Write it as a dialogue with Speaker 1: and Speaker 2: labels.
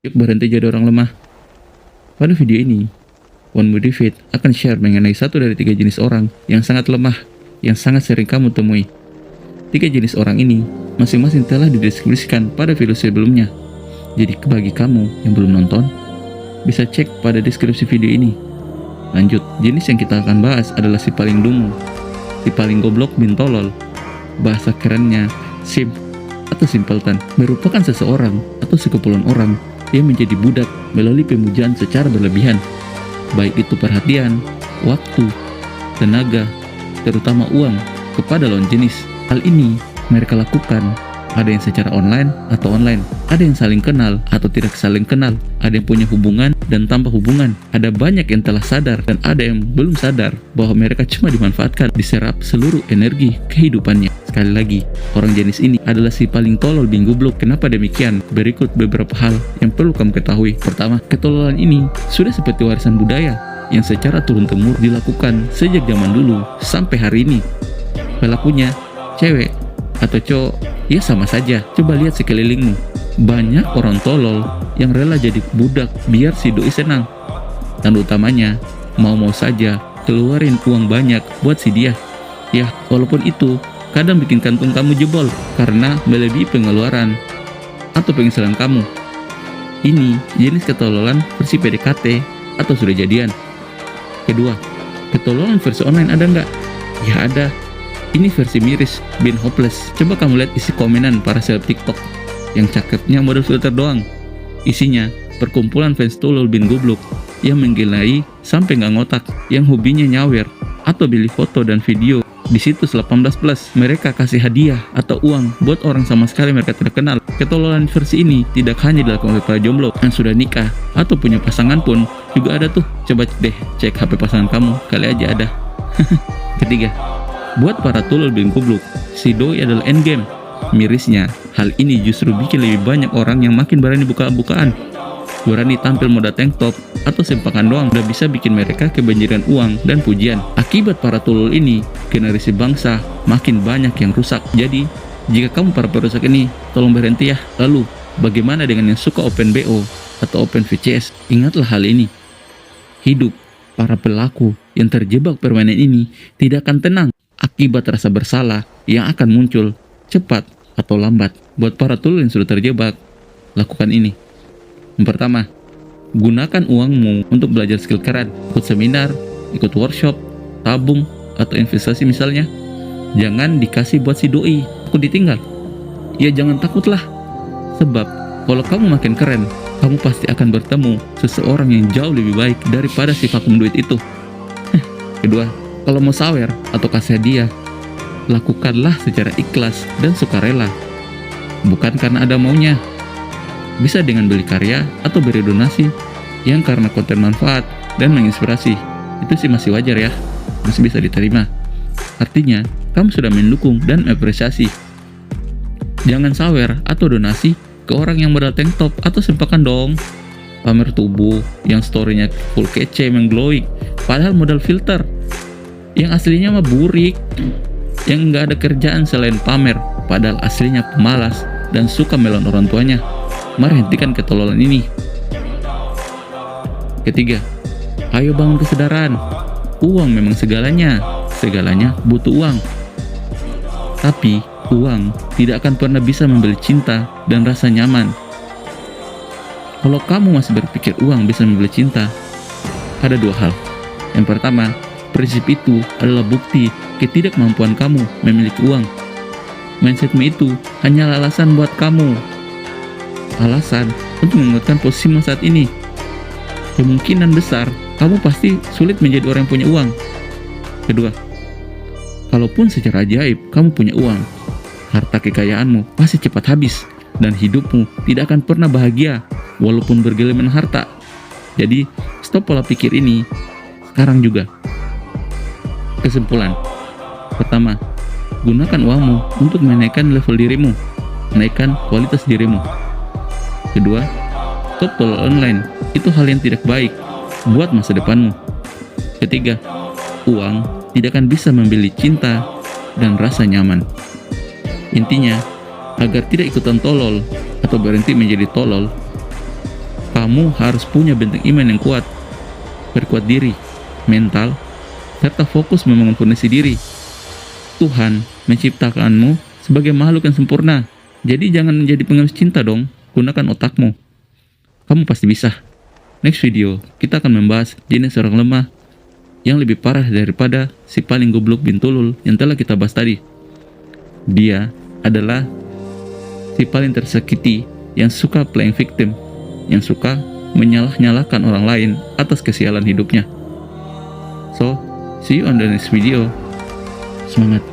Speaker 1: Yuk berhenti jadi orang lemah. Pada video ini, One Motivate akan share mengenai satu dari 3 jenis orang yang sangat lemah, yang sangat sering kamu temui. 3 jenis orang ini masing-masing telah dideskripsikan pada video sebelumnya. Jadi bagi kamu yang belum nonton, bisa cek pada deskripsi video ini. Lanjut, jenis yang kita akan bahas adalah si paling dungu, si paling goblok bin tolol. Bahasa kerennya, simp atau simpleton, merupakan seseorang atau sekumpulan orang yang menjadi budak melalui pemujaan secara berlebihan, baik itu perhatian, waktu, tenaga, terutama uang, kepada lawan jenis. Hal ini mereka lakukan ada yang secara online atau online, ada yang saling kenal atau tidak saling kenal, ada yang punya hubungan dan tanpa hubungan, ada banyak yang telah sadar dan ada yang belum sadar bahwa mereka cuma dimanfaatkan, diserap seluruh energi kehidupannya. Sekali lagi, orang jenis ini adalah si paling tolol bin goblok. Kenapa demikian? Berikut beberapa hal yang perlu kamu ketahui. Pertama, ketololan ini sudah seperti warisan budaya yang secara turun-temurun dilakukan sejak zaman dulu sampai hari ini. Pelakunya cewek atau cowok, ya sama saja. Coba lihat sekelilingmu, banyak orang tolol yang rela jadi budak biar si doi senang. Dan utamanya, mau-mau saja keluarin uang banyak buat si dia. Ya, walaupun itu kadang bikin kantung kamu jebol karena melebihi pengeluaran atau penghasilan kamu. Ini jenis ketololan versi PDKT atau sudah jadian. Kedua, ketololan versi online ada nggak? Ya ada. Ini versi miris bin hopeless. Coba kamu lihat isi komenan para seleb TikTok yang cakepnya model filter doang. Isinya perkumpulan fans tolol bin goblok yang menggilai sampai nggak ngotak, yang hobinya nyawer atau beli foto dan video di situs 18+. Mereka kasih hadiah atau uang buat orang sama sekali mereka tidak kenal. Ketololan versi ini tidak hanya dilakukan oleh para jomblo yang sudah nikah atau punya pasangan pun juga ada tuh. Coba deh cek HP pasangan kamu, kali aja ada. Ketiga, buat para tolol bin goblok, si doi adalah endgame. Mirisnya, hal ini justru bikin lebih banyak orang yang makin berani buka-bukaan. Berani tampil moda tank top atau sempakan doang udah bisa bikin mereka kebanjiran uang dan pujian. Akibat para tolol ini, generasi bangsa makin banyak yang rusak. Jadi, jika kamu para perusak ini, tolong berhenti ya. Lalu, bagaimana dengan yang suka open BO atau open VCS? Ingatlah hal ini. Hidup para pelaku yang terjebak permainan ini tidak akan tenang akibat rasa bersalah yang akan muncul cepat atau lambat. Buat para tolol yang sudah terjebak, lakukan ini. Yang pertama, gunakan uangmu untuk belajar skill keren, ikut seminar, ikut workshop, tabung, atau investasi misalnya. Jangan dikasih buat si doi, takut ditinggal. Ya jangan takutlah, sebab kalau kamu makin keren, kamu pasti akan bertemu seseorang yang jauh lebih baik daripada si vakum duit itu. Kedua, kalau mau sawer atau kasih hadiah, lakukanlah secara ikhlas dan sukarela, bukan karena ada maunya. Bisa dengan beli karya atau beri donasi yang karena konten manfaat dan menginspirasi. Itu sih masih wajar ya, masih bisa diterima. Artinya, kamu sudah mendukung dan apresiasi. Jangan sawer atau donasi ke orang yang modal tank top atau sempakan dong. Pamer tubuh yang storynya full kece mengglowing, padahal modal filter. Yang aslinya mah burik, yang nggak ada kerjaan selain pamer, padahal aslinya pemalas dan suka melon orang tuanya. Mari hentikan ketololan ini. Ketiga, ayo bangun kesadaran. Uang memang segalanya. Segalanya butuh uang. Tapi uang tidak akan pernah bisa membeli cinta dan rasa nyaman. Kalau kamu masih berpikir uang bisa membeli cinta, ada 2 hal. Yang pertama, prinsip itu adalah bukti ketidakmampuan kamu memiliki uang. Mindsetmu itu hanya alasan buat kamu. Alasan untuk menguatkan posisimu saat ini. Kemungkinan besar kamu pasti sulit menjadi orang yang punya uang. Kedua, kalaupun secara ajaib kamu punya uang, harta kekayaanmu pasti cepat habis dan hidupmu tidak akan pernah bahagia walaupun bergelimangan harta. Jadi stop pola pikir ini sekarang juga. Kesimpulan, pertama, gunakan uangmu untuk menaikkan level dirimu, menaikkan kualitas dirimu. Kedua, stop tolol online. Itu hal yang tidak baik buat masa depanmu. Ketiga, uang tidak akan bisa membeli cinta dan rasa nyaman. Intinya, agar tidak ikutan tolol atau berhenti menjadi tolol, Kamu harus punya benteng iman yang kuat, berkuat diri, mental, serta fokus membangun fondasi diri. Tuhan menciptakanmu sebagai makhluk yang sempurna. Jadi jangan menjadi pengemis cinta dong, gunakan otakmu. Kamu pasti bisa. Next video, kita akan membahas jenis orang lemah yang lebih parah daripada si paling goblok bintulul yang telah kita bahas tadi. Dia adalah si paling tersakiti yang suka playing victim, yang suka menyalah-nyalahkan orang lain atas kesialan hidupnya. So, see you on the next video. Semangat!